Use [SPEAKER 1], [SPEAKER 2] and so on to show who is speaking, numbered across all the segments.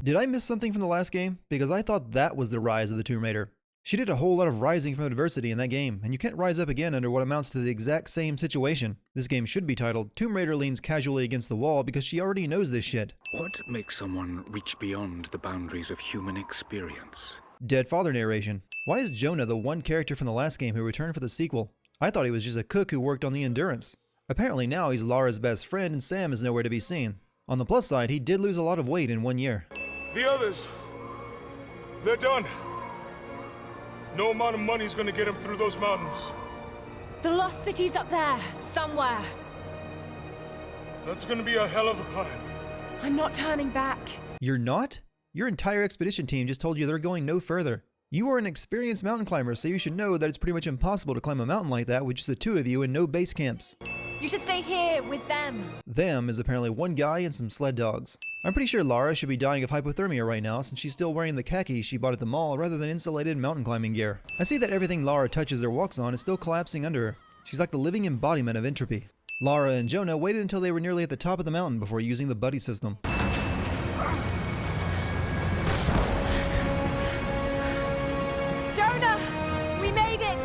[SPEAKER 1] Did I miss something from the last game? Because I thought that was the rise of the Tomb Raider. She did a whole lot of rising from adversity in that game, and you can't rise up again under what amounts to the exact same situation. This game should be titled Tomb Raider leans casually against the wall because she already knows this shit.
[SPEAKER 2] What makes someone reach beyond the boundaries of human experience?
[SPEAKER 1] Dead father narration. Why is Jonah the one character from the last game who returned for the sequel? I thought he was just a cook who worked on the Endurance. Apparently now he's Lara's best friend and Sam is nowhere to be seen. On the plus side, he did lose a lot of weight in 1 year.
[SPEAKER 3] The others, they're done. No amount of money's gonna get him through those mountains.
[SPEAKER 4] The lost city's up there, somewhere.
[SPEAKER 3] That's gonna be a hell of a climb.
[SPEAKER 4] I'm not turning back.
[SPEAKER 1] You're not? Your entire expedition team just told you they're going no further. You are an experienced mountain climber, so you should know that it's pretty much impossible to climb a mountain like that with just the two of you and no base camps.
[SPEAKER 4] You should stay here with them.
[SPEAKER 1] Them is apparently one guy and some sled dogs. I'm pretty sure Lara should be dying of hypothermia right now since she's still wearing the khakis she bought at the mall rather than insulated mountain climbing gear. I see that everything Lara touches or walks on is still collapsing under her. She's like the living embodiment of entropy. Lara and Jonah waited until they were nearly at the top of the mountain before using the buddy system.
[SPEAKER 4] Jonah! We made it!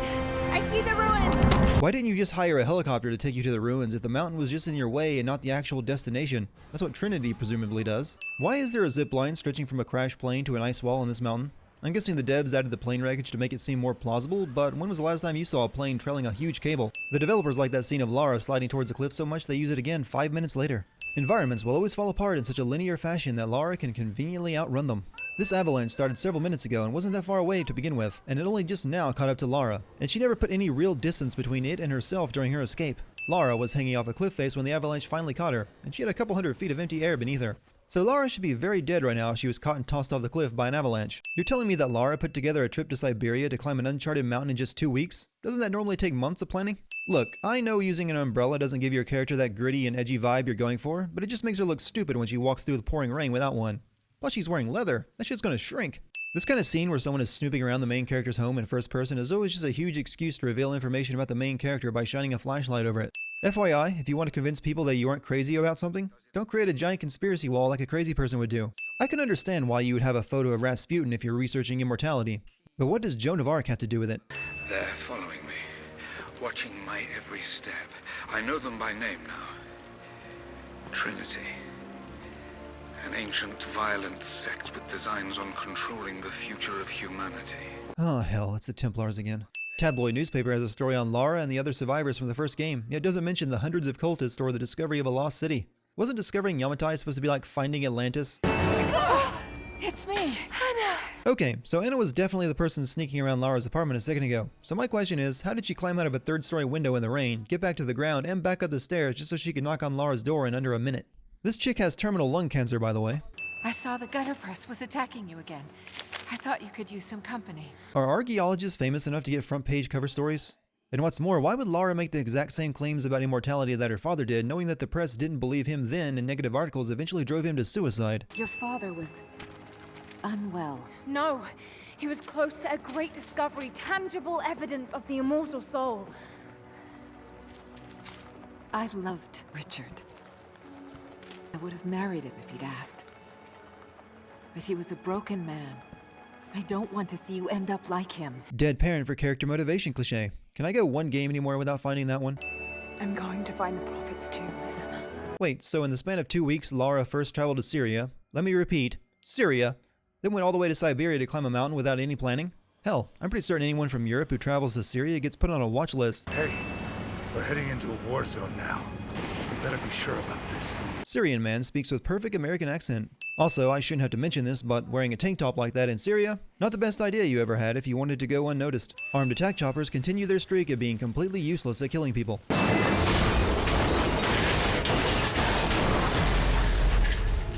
[SPEAKER 4] I see the ruins!
[SPEAKER 1] Why didn't you just hire a helicopter to take you to the ruins if the mountain was just in your way and not the actual destination? That's what Trinity presumably does. Why is there a zip line stretching from a crashed plane to an ice wall on this mountain? I'm guessing the devs added the plane wreckage to make it seem more plausible, but when was the last time you saw a plane trailing a huge cable? The developers like that scene of Lara sliding towards the cliff so much they use it again 5 minutes later. Environments will always fall apart in such a linear fashion that Lara can conveniently outrun them. This avalanche started several minutes ago and wasn't that far away to begin with, and it only just now caught up to Lara, and she never put any real distance between it and herself during her escape. Lara was hanging off a cliff face when the avalanche finally caught her, and she had a couple hundred feet of empty air beneath her. So Lara should be very dead right now if she was caught and tossed off the cliff by an avalanche. You're telling me that Lara put together a trip to Siberia to climb an uncharted mountain in just 2 weeks? Doesn't that normally take months of planning? Look, I know using an umbrella doesn't give your character that gritty and edgy vibe you're going for, but it just makes her look stupid when she walks through the pouring rain without one. Plus she's wearing leather. That shit's gonna shrink. This kind of scene where someone is snooping around the main character's home in first person is always just a huge excuse to reveal information about the main character by shining a flashlight over it. FYI, if you want to convince people that you aren't crazy about something, don't create a giant conspiracy wall like a crazy person would do. I can understand why you would have a photo of Rasputin if you're researching immortality, but what does Joan of Arc have to do with it?
[SPEAKER 2] They're following me, watching my every step. I know them by name now. Trinity. An ancient, violent sect with designs on controlling the future of humanity.
[SPEAKER 1] Oh hell, it's the Templars again. Tabloid newspaper has a story on Lara and the other survivors from the first game, yet doesn't mention the hundreds of cultists or the discovery of a lost city. Wasn't discovering Yamatai supposed to be like finding Atlantis?
[SPEAKER 4] It's me, Hannah.
[SPEAKER 1] Okay, so Anna was definitely the person sneaking around Lara's apartment a second ago. So my question is, how did she climb out of a third-story window in the rain, get back to the ground, and back up the stairs just so she could knock on Lara's door in under a minute? This chick has terminal lung cancer, by the way.
[SPEAKER 5] I saw the gutter press was attacking you again. I thought you could use some company.
[SPEAKER 1] Are archaeologists famous enough to get front-page cover stories? And what's more, why would Lara make the exact same claims about immortality that her father did, knowing that the press didn't believe him then and negative articles eventually drove him to suicide?
[SPEAKER 5] Your father was unwell.
[SPEAKER 4] No, he was close to a great discovery, tangible evidence of the immortal soul.
[SPEAKER 5] I loved Richard. I would have married him if he'd asked. But he was a broken man. I don't want to see you end up like him.
[SPEAKER 1] Dead parent for character motivation cliche. Can I go one game anymore without finding that one?
[SPEAKER 4] I'm going to find the Prophet's tomb, Hannah.
[SPEAKER 1] Wait, so in the span of 2 weeks, Lara first traveled to Syria. Let me repeat, Syria. Then went all the way to Siberia to climb a mountain without any planning? Hell, I'm pretty certain anyone from Europe who travels to Syria gets put on a watch list.
[SPEAKER 6] Hey, we're heading into a war zone now. We better be sure about this.
[SPEAKER 1] Syrian man speaks with perfect American accent. Also, I shouldn't have to mention this, but wearing a tank top like that in Syria, not the best idea you ever had if you wanted to go unnoticed. Armed attack choppers continue their streak of being completely useless at killing people.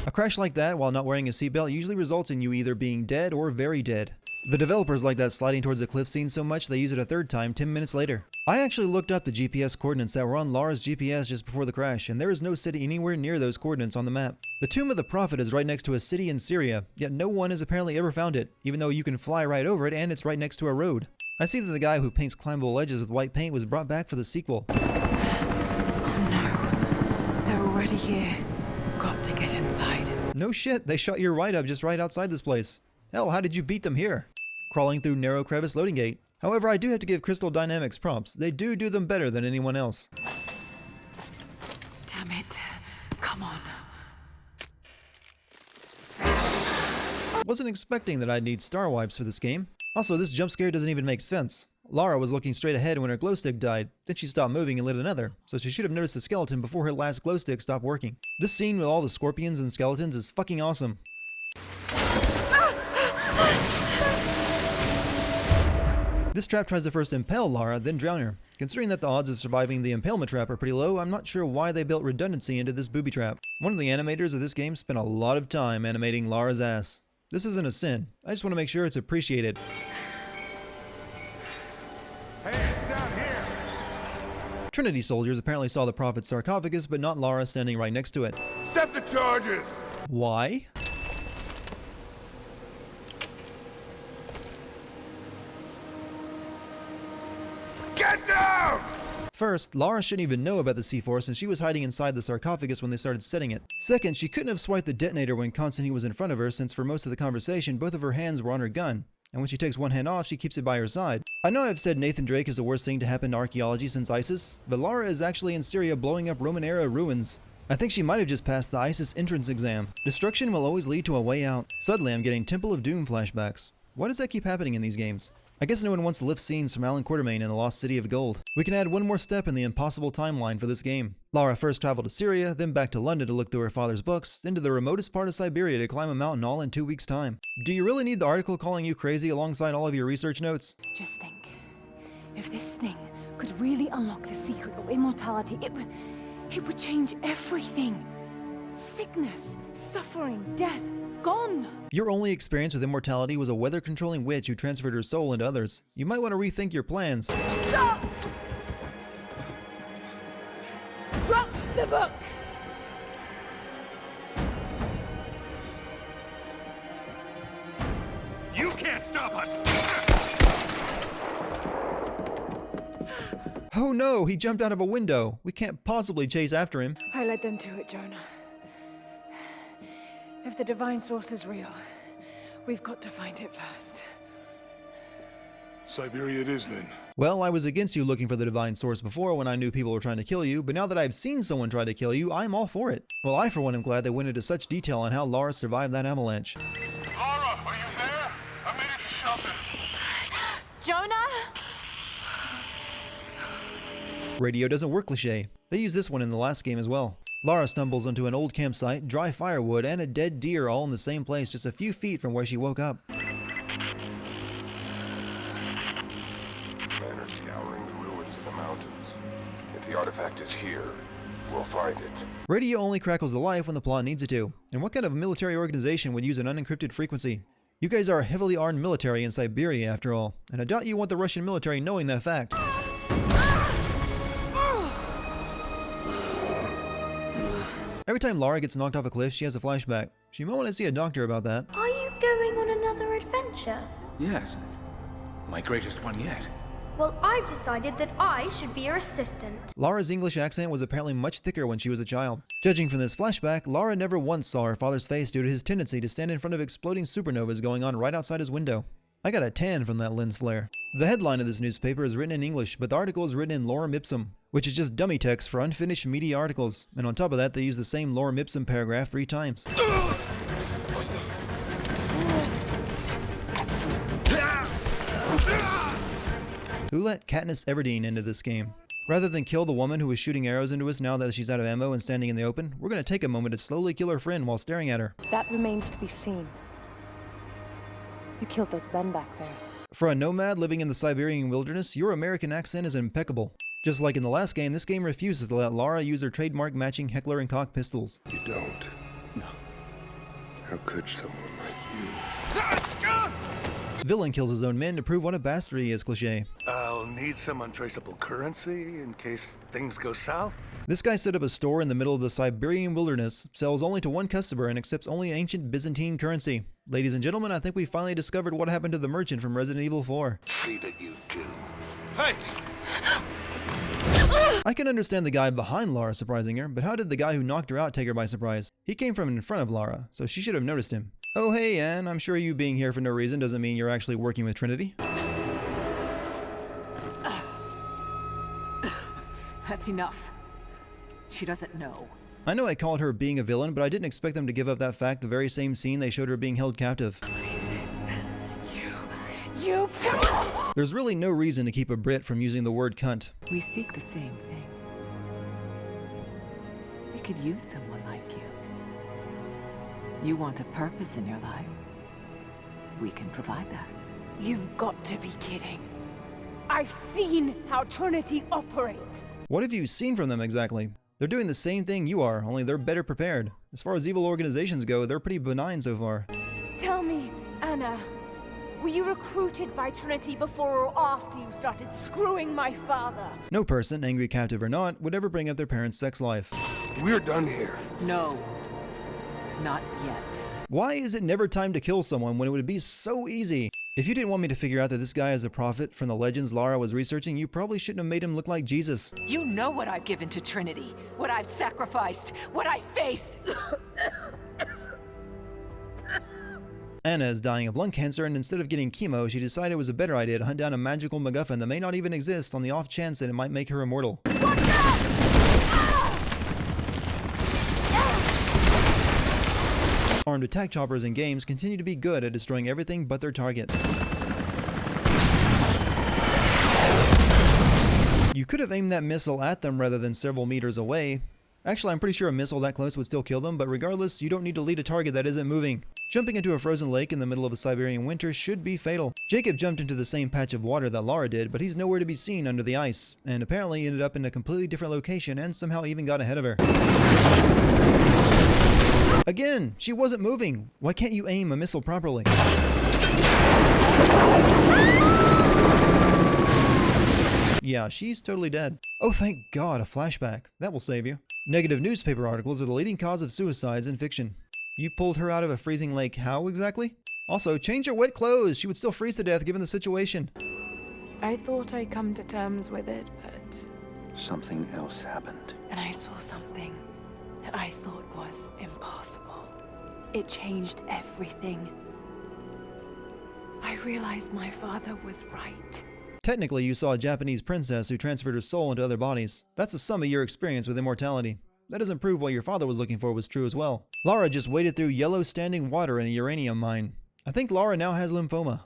[SPEAKER 1] A crash like that while not wearing a seatbelt usually results in you either being dead or very dead. The developers like that sliding towards the cliff scene so much they use it a third time 10 minutes later. I actually looked up the GPS coordinates that were on Lara's GPS just before the crash, and there is no city anywhere near those coordinates on the map. The Tomb of the Prophet is right next to a city in Syria, yet no one has apparently ever found it, even though you can fly right over it and it's right next to a road. I see that the guy who paints climbable ledges with white paint was brought back for the sequel.
[SPEAKER 5] Oh no. They're already here. Got to get inside.
[SPEAKER 1] No shit, they shot your right up just right outside this place. Hell, how did you beat them here? Crawling through narrow crevice loading gate. However, I do have to give Crystal Dynamics props. They do them better than anyone else.
[SPEAKER 5] Damn it. Come on.
[SPEAKER 1] Wasn't expecting that I'd need star wipes for this game. Also, this jump scare doesn't even make sense. Lara was looking straight ahead when her glow stick died, then she stopped moving and lit another, so she should have noticed the skeleton before her last glow stick stopped working. This scene with all the scorpions and skeletons is fucking awesome. This trap tries to first impale Lara, then drown her. Considering that the odds of surviving the impalement trap are pretty low, I'm not sure why they built redundancy into this booby trap. One of the animators of this game spent a lot of time animating Lara's ass. This isn't a sin, I just want to make sure it's appreciated.
[SPEAKER 3] Hey, down here!
[SPEAKER 1] Trinity soldiers apparently saw the Prophet's sarcophagus, but not Lara standing right next to it.
[SPEAKER 3] Set the charges!
[SPEAKER 1] Why?
[SPEAKER 3] Get down!
[SPEAKER 1] First, Lara shouldn't even know about the C4 since she was hiding inside the sarcophagus when they started setting it. Second, she couldn't have swiped the detonator when Constantine was in front of her since for most of the conversation both of her hands were on her gun. And when she takes one hand off, she keeps it by her side. I know I've said Nathan Drake is the worst thing to happen to archaeology since ISIS, but Lara is actually in Syria blowing up Roman-era ruins. I think she might have just passed the ISIS entrance exam. Destruction will always lead to a way out. Suddenly I'm getting Temple of Doom flashbacks. Why does that keep happening in these games? I guess no one wants to lift scenes from Alan Quatermain in the Lost City of Gold. We can add one more step in the impossible timeline for this game. Lara first traveled to Syria, then back to London to look through her father's books, then to the remotest part of Siberia to climb a mountain all in 2 weeks' time. Do you really need the article calling you crazy alongside all of your research notes?
[SPEAKER 4] Just think, if this thing could really unlock the secret of immortality, it would change everything. Sickness, suffering, death, gone.
[SPEAKER 1] Your only experience with immortality was a weather-controlling witch who transferred her soul into others. You might want to rethink your plans.
[SPEAKER 4] Stop! Drop the book!
[SPEAKER 3] You can't stop us!
[SPEAKER 1] Oh no, he jumped out of a window. We can't possibly chase after him.
[SPEAKER 4] I led them to it, Jonah. If the divine source is real, we've got to find it first.
[SPEAKER 3] Siberia it is then.
[SPEAKER 1] Well, I was against you looking for the divine source before when I knew people were trying to kill you, but now that I've seen someone try to kill you, I'm all for it. Well, I for one am glad they went into such detail on how Lara survived that avalanche.
[SPEAKER 3] Lara, are you there? I made it to shelter.
[SPEAKER 4] Jonah?
[SPEAKER 1] Radio doesn't work cliché. They used this one in the last game as well. Lara stumbles onto an old campsite, dry firewood, and a dead deer all in the same place just a few feet from where she woke up.
[SPEAKER 7] Men are scouring the ruins of the mountains. If the artifact is here, we'll find it.
[SPEAKER 1] Radio only crackles to life when the plot needs it to. And what kind of military organization would use an unencrypted frequency? You guys are a heavily armed military in Siberia after all, and I doubt you want the Russian military knowing that fact. Every time Lara gets knocked off a cliff, she has a flashback. She might want to see a doctor about that.
[SPEAKER 8] Are you going on another adventure?
[SPEAKER 2] Yes. My greatest one yet.
[SPEAKER 8] Well, I've decided that I should be your assistant.
[SPEAKER 1] Lara's English accent was apparently much thicker when she was a child. Judging from this flashback, Lara never once saw her father's face due to his tendency to stand in front of exploding supernovas going on right outside his window. I got a tan from that lens flare. The headline of this newspaper is written in English, but the article is written in lorem ipsum, which is just dummy text for unfinished media articles, and on top of that they use the same lorem ipsum paragraph 3 times. Who let Katniss Everdeen into this game? Rather than kill the woman who was shooting arrows into us now that she's out of ammo and standing in the open, we're going to take a moment to slowly kill her friend while staring at her.
[SPEAKER 9] That remains to be seen. You killed those men back there.
[SPEAKER 1] For a nomad living in the Siberian wilderness, your American accent is impeccable. Just like in the last game, this game refuses to let Lara use her trademark matching Heckler and Koch pistols.
[SPEAKER 7] You don't? No. How could someone like you?
[SPEAKER 1] Villain kills his own men to prove what a bastard he is cliché.
[SPEAKER 6] I'll need some untraceable currency in case things go south.
[SPEAKER 1] This guy set up a store in the middle of the Siberian wilderness, sells only to one customer, and accepts only ancient Byzantine currency. Ladies and gentlemen, I think we finally discovered what happened to the merchant from Resident Evil 4.
[SPEAKER 7] See that you do.
[SPEAKER 3] Hey!
[SPEAKER 1] I can understand the guy behind Lara surprising her, but how did the guy who knocked her out take her by surprise? He came from in front of Lara, so she should have noticed him. Oh hey Anne, I'm sure you being here for no reason doesn't mean you're actually working with Trinity.
[SPEAKER 5] That's enough. She doesn't know.
[SPEAKER 1] I know I called her being a villain, but I didn't expect them to give up that fact the very same scene they showed her being held captive.
[SPEAKER 4] You
[SPEAKER 1] There's really no reason to keep a Brit from using the word cunt.
[SPEAKER 5] We seek the same thing. We could use someone like you. You want a purpose in your life. We can provide that.
[SPEAKER 4] You've got to be kidding. I've seen how Trinity operates.
[SPEAKER 1] What have you seen from them exactly? They're doing the same thing you are, only they're better prepared. As far as evil organizations go, they're pretty benign so far.
[SPEAKER 4] Tell me, Anna, were you recruited by Trinity before or after you started screwing my father?
[SPEAKER 1] No person, angry captive or not, would ever bring up their parents' sex life.
[SPEAKER 7] We're done here.
[SPEAKER 5] No. Not yet.
[SPEAKER 1] Why is it never time to kill someone when it would be so easy? If you didn't want me to figure out that this guy is a prophet from the legends Lara was researching, you probably shouldn't have made him look like Jesus.
[SPEAKER 5] You know what I've given to Trinity, what I've sacrificed, what I face.
[SPEAKER 1] Anna is dying of lung cancer, and instead of getting chemo, she decided it was a better idea to hunt down a magical MacGuffin that may not even exist on the off chance that it might make her immortal. Armed attack choppers in games continue to be good at destroying everything but their target. You could have aimed that missile at them rather than several meters away. Actually, I'm pretty sure a missile that close would still kill them, but regardless, you don't need to lead a target that isn't moving. Jumping into a frozen lake in the middle of a Siberian winter should be fatal. Jacob jumped into the same patch of water that Lara did, but he's nowhere to be seen under the ice, and apparently ended up in a completely different location and somehow even got ahead of her. Again, she wasn't moving. Why can't you aim a missile properly? Yeah, she's totally dead. Oh, thank God, a flashback. That will save you. Negative newspaper articles are the leading cause of suicides in fiction. You pulled her out of a freezing lake. How exactly? Also, change your wet clothes. She would still freeze to death given the situation.
[SPEAKER 9] I thought I'd come to terms with it, but...
[SPEAKER 10] Something else happened.
[SPEAKER 9] And I saw something that I thought was impossible. It changed everything. I realized my father was right.
[SPEAKER 1] Technically, you saw a Japanese princess who transferred her soul into other bodies. That's the sum of your experience with immortality. That doesn't prove what your father was looking for was true as well. Lara just waded through yellow standing water in a uranium mine. I think Lara now has lymphoma.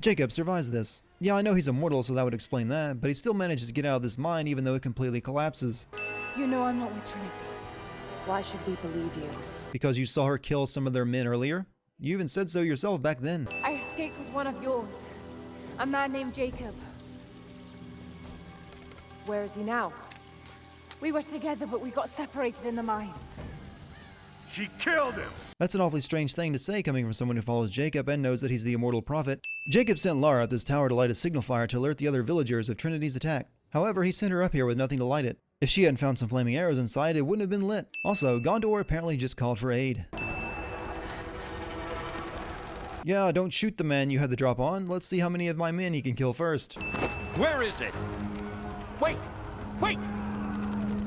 [SPEAKER 1] Jacob survives this. Yeah, I know he's immortal, so that would explain that, but he still manages to get out of this mine even though it completely collapses.
[SPEAKER 4] You know I'm not with Trinity.
[SPEAKER 9] Why should we believe you?
[SPEAKER 1] Because you saw her kill some of their men earlier? You even said so yourself back then.
[SPEAKER 4] I escaped with one of yours. A man named Jacob.
[SPEAKER 9] Where is he now?
[SPEAKER 4] We were together, but we got separated in the mines.
[SPEAKER 6] She killed him!
[SPEAKER 1] That's an awfully strange thing to say coming from someone who follows Jacob and knows that he's the immortal prophet. Jacob sent Lara up this tower to light a signal fire to alert the other villagers of Trinity's attack. However, he sent her up here with nothing to light it. If she hadn't found some flaming arrows inside, it wouldn't have been lit. Also, Gondor apparently just called for aid. Yeah, don't shoot the man you had the drop on. Let's see how many of my men he can kill first.
[SPEAKER 11] Where is it? Wait! Wait!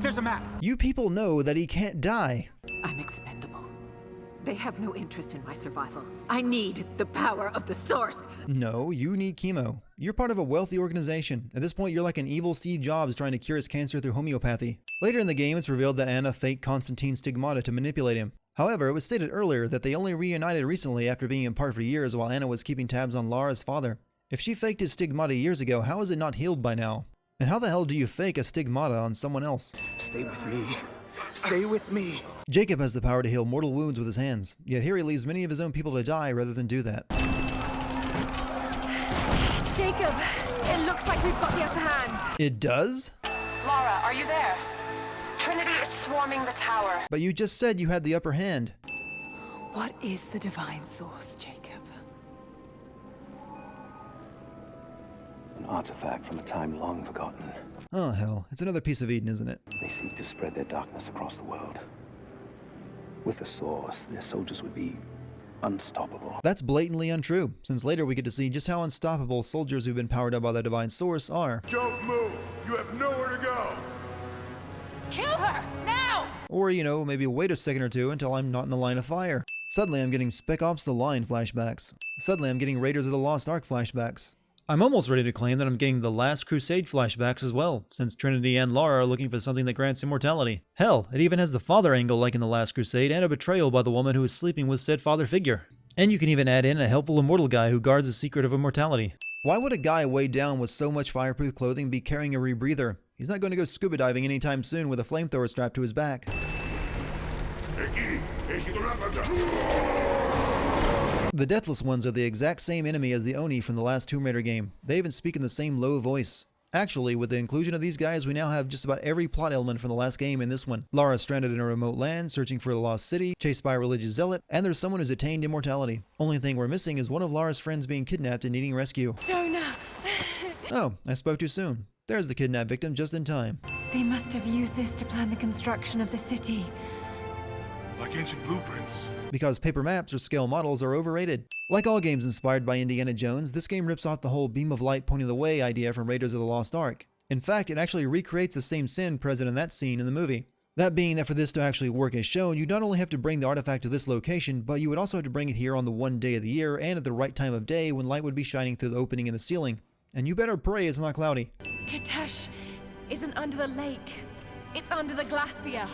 [SPEAKER 11] There's a map!
[SPEAKER 1] You people know that he can't die.
[SPEAKER 5] I'm expendable. They have no interest in my survival. I need the power of the source.
[SPEAKER 1] No, you need chemo. You're part of a wealthy organization. At this point, you're like an evil Steve Jobs trying to cure his cancer through homeopathy. Later in the game, it's revealed that Anna faked Constantine Stigmata to manipulate him. However, it was stated earlier that they only reunited recently after being apart for years while Anna was keeping tabs on Lara's father. If she faked his stigmata years ago, how is it not healed by now? And how the hell do you fake a stigmata on someone else?
[SPEAKER 10] Stay with me. Stay with me.
[SPEAKER 1] Jacob has the power to heal mortal wounds with his hands, yet here he leaves many of his own people to die rather than do that.
[SPEAKER 4] Jacob, it looks like we've got the upper hand.
[SPEAKER 1] It does?
[SPEAKER 12] Lara, are you there? Trinity is swarming the tower.
[SPEAKER 1] But you just said you had the upper hand.
[SPEAKER 4] What is the divine source, Jacob?
[SPEAKER 10] An artifact from a time long forgotten.
[SPEAKER 1] Oh hell, it's another piece of Eden, isn't it?
[SPEAKER 10] They seek to spread their darkness across the world. With the source, their soldiers would be unstoppable.
[SPEAKER 1] That's blatantly untrue, since later we get to see just how unstoppable soldiers who've been powered up by the divine source are.
[SPEAKER 3] Don't move! You have nowhere to go!
[SPEAKER 4] Kill her! Now!
[SPEAKER 1] Or, you know, maybe wait a second or two until I'm not in the line of fire. Suddenly I'm getting Spec Ops The Line flashbacks. Suddenly I'm getting Raiders of the Lost Ark flashbacks. I'm almost ready to claim that I'm getting the Last Crusade flashbacks as well, since Trinity and Lara are looking for something that grants immortality. Hell, it even has the father angle like in the Last Crusade and a betrayal by the woman who is sleeping with said father figure. And you can even add in a helpful immortal guy who guards the secret of immortality. Why would a guy weighed down with so much fireproof clothing be carrying a rebreather? He's not going to go scuba diving anytime soon with a flamethrower strapped to his back. The Deathless Ones are the exact same enemy as the Oni from the last Tomb Raider game. They even speak in the same low voice. Actually, with the inclusion of these guys, we now have just about every plot element from the last game in this one. Lara's stranded in a remote land, searching for the lost city, chased by a religious zealot, and there's someone who's attained immortality. Only thing we're missing is one of Lara's friends being kidnapped and needing rescue.
[SPEAKER 4] Jonah!
[SPEAKER 1] Oh, I spoke too soon. There's the kidnapped victim just in time.
[SPEAKER 9] They must have used this to plan the construction of the city.
[SPEAKER 3] Like ancient blueprints.
[SPEAKER 1] Because paper maps or scale models are overrated. Like all games inspired by Indiana Jones, this game rips off the whole beam of light pointing the way idea from Raiders of the Lost Ark. In fact, it actually recreates the same sin present in that scene in the movie. That being that for this to actually work as shown, you not only have to bring the artifact to this location, but you would also have to bring it here on the one day of the year and at the right time of day when light would be shining through the opening in the ceiling. And you better pray it's not cloudy.
[SPEAKER 4] Kitesh isn't under the lake. It's under the glacier.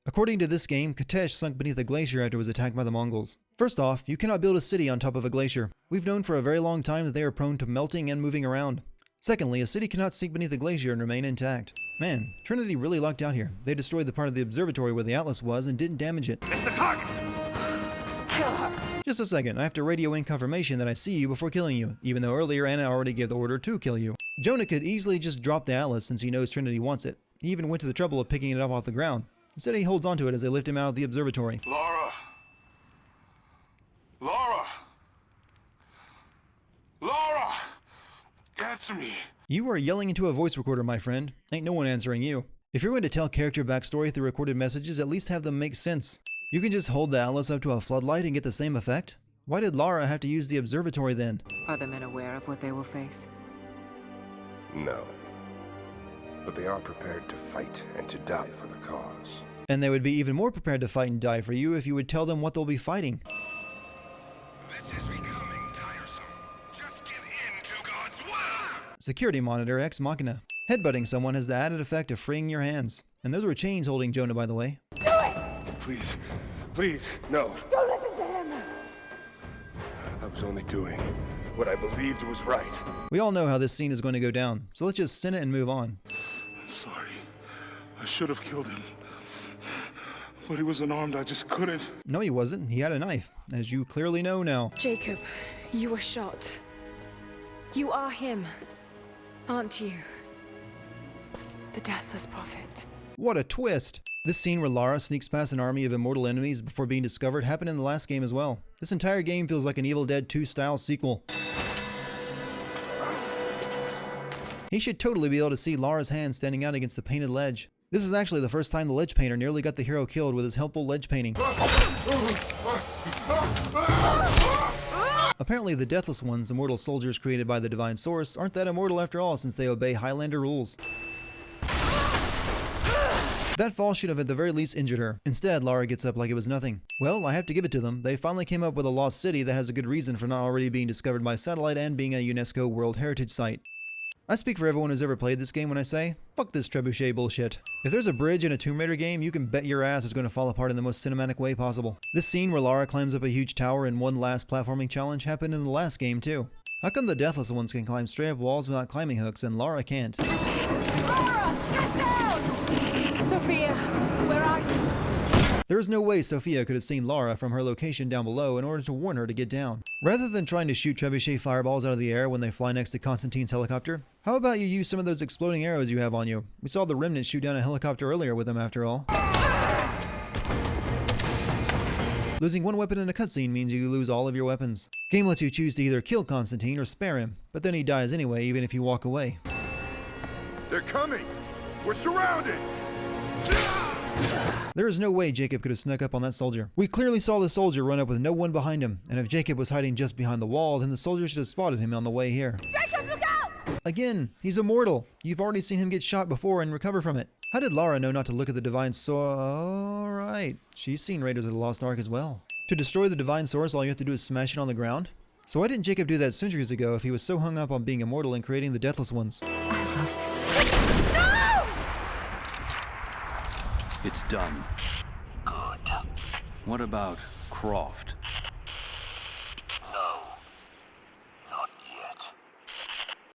[SPEAKER 1] According to this game, Kitesh sunk beneath a glacier after it was attacked by the Mongols. First off, you cannot build a city on top of a glacier. We've known for a very long time that they are prone to melting and moving around. Secondly, a city cannot sink beneath a glacier and remain intact. Man, Trinity really lucked out here. They destroyed the part of the observatory where the Atlas was and didn't damage it.
[SPEAKER 3] It's the target!
[SPEAKER 12] Kill her.
[SPEAKER 1] Just a second, I have to radio in confirmation that I see you before killing you, even though earlier Anna already gave the order to kill you. Jonah could easily just drop the Atlas since he knows Trinity wants it. He even went to the trouble of picking it up off the ground. Instead, he holds onto it as they lift him out of the observatory.
[SPEAKER 3] Lara! Lara! Lara! Answer me!
[SPEAKER 1] You are yelling into a voice recorder, my friend. Ain't no one answering you. If you're going to tell character backstory through recorded messages, at least have them make sense. You can just hold the Atlas up to a floodlight and get the same effect? Why did Lara have to use the observatory then?
[SPEAKER 5] Are the men aware of what they will face?
[SPEAKER 7] No. But they are prepared to fight and to die for the cause.
[SPEAKER 1] And they would be even more prepared to fight and die for you if you would tell them what they'll be fighting.
[SPEAKER 2] This is becoming tiresome. Just give in to God's will!
[SPEAKER 1] Security monitor Ex Machina. Headbutting someone has the added effect of freeing your hands. And those were chains holding Jonah, by the way.
[SPEAKER 12] Do it!
[SPEAKER 7] Please, please, no.
[SPEAKER 12] Don't listen to him!
[SPEAKER 7] I was only doing what I believed was right.
[SPEAKER 1] We all know how this scene is going to go down, so let's just sin it and move on.
[SPEAKER 3] I'm sorry. I should have killed him. But he was unarmed, I just couldn't.
[SPEAKER 1] No, he wasn't. He had a knife, as you clearly know now.
[SPEAKER 4] Jacob, you were shot. You are him, aren't you? The Deathless Prophet.
[SPEAKER 1] What a twist! This scene where Lara sneaks past an army of immortal enemies before being discovered happened in the last game as well. This entire game feels like an Evil Dead 2 style sequel. He should totally be able to see Lara's hand standing out against the painted ledge. This is actually the first time the ledge painter nearly got the hero killed with his helpful ledge painting. Apparently the Deathless Ones, immortal soldiers created by the Divine Source, aren't that immortal after all since they obey Highlander rules. That fall should have at the very least injured her. Instead, Lara gets up like it was nothing. Well, I have to give it to them. They finally came up with a lost city that has a good reason for not already being discovered by satellite and being a UNESCO World Heritage Site. I speak for everyone who's ever played this game when I say, fuck this trebuchet bullshit. If there's a bridge in a Tomb Raider game, you can bet your ass it's going to fall apart in the most cinematic way possible. This scene where Lara climbs up a huge tower in one last platforming challenge happened in the last game too. How come the Deathless Ones can climb straight up walls without climbing hooks and Lara can't?
[SPEAKER 4] Lara, get down! Sophia, where are you?
[SPEAKER 1] There is no way Sophia could have seen Lara from her location down below in order to warn her to get down. Rather than trying to shoot trebuchet fireballs out of the air when they fly next to Constantine's helicopter, how about you use some of those exploding arrows you have on you? We saw the Remnant shoot down a helicopter earlier with them after all. Losing one weapon in a cutscene means you lose all of your weapons. Game lets you choose to either kill Constantine or spare him, but then he dies anyway even if you walk away.
[SPEAKER 3] They're coming! We're surrounded!
[SPEAKER 1] There is no way Jacob could have snuck up on that soldier. We clearly saw the soldier run up with no one behind him, and if Jacob was hiding just behind the wall, then the soldier should have spotted him on the way here.
[SPEAKER 4] Jacob, look out!
[SPEAKER 1] Again, he's immortal. You've already seen him get shot before and recover from it. How did Lara know not to look at the divine source? Alright, she's seen Raiders of the Lost Ark as well. To destroy the divine source, all you have to do is smash it on the ground? So why didn't Jacob do that centuries ago if he was so hung up on being immortal and creating the deathless ones?
[SPEAKER 5] I loved it.
[SPEAKER 11] It's done. Good. What about Croft?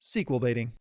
[SPEAKER 1] Sequel baiting.